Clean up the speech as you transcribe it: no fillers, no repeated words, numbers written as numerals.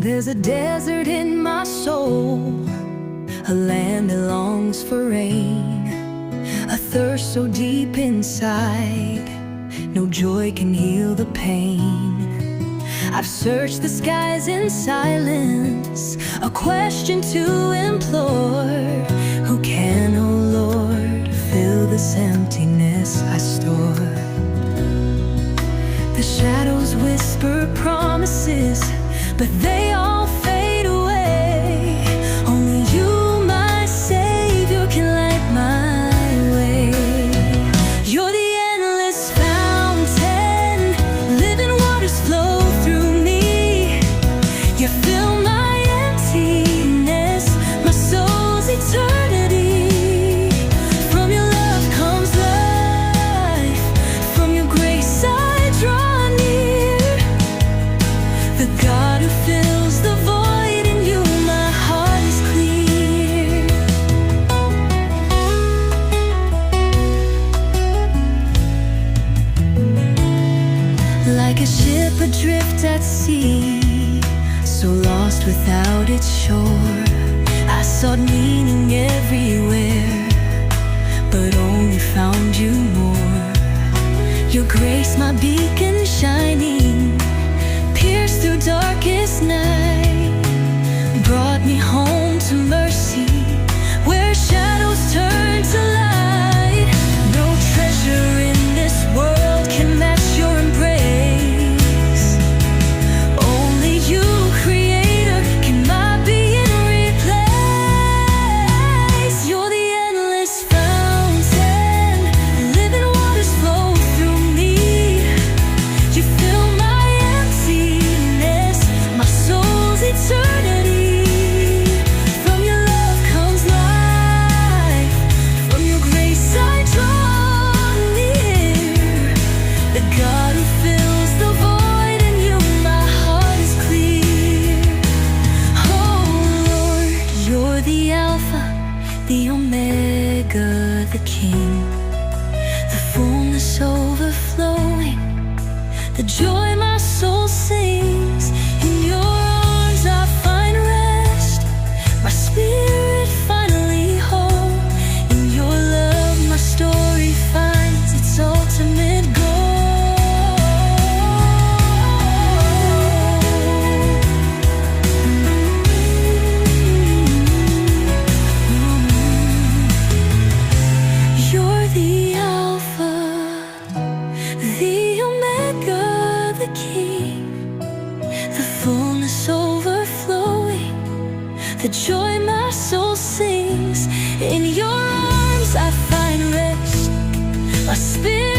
There's a desert in my soul, a land that longs for rain, a thirst so deep inside, no joy can heal the pain. I've searched the skies in silence, a question to implore. Who can, oh Lord, fill this emptiness I store? The shadows whisper promises, but they all fade away. Only you, my Savior, can light my way. You're the endless fountain, living waters flow through me. You fill my emptiness, my soul's eternity. From your love comes life, from your grace I draw near. The God who fills the void, in you my heart is clear. Like a ship adrift at sea, so lost without its shore, I sought meaning everywhere, but only found you more. Your grace my beacon shining, pierced through darkest night, brought me home to mercy, where shadows turn to light. No treasure in this world can match your embrace. Only you, Creator, can my being replace. You're the endless fountain, living waters flow through me. You fill my emptiness, my soul's eternity. From your love comes life, from your grace I draw near. The God who fills the void, in you my heart is clear. Oh Lord, you're the Alpha, the Omega, the King, the fullness overflowing, the joy my soul sings. In your arms I find rest, my spirit finally whole. In your love my story finds its ultimate goal. You're the Alpha, the Omega, the King, the fullness overflowing, the joy my soul sings. In your arms I find rest, my spirit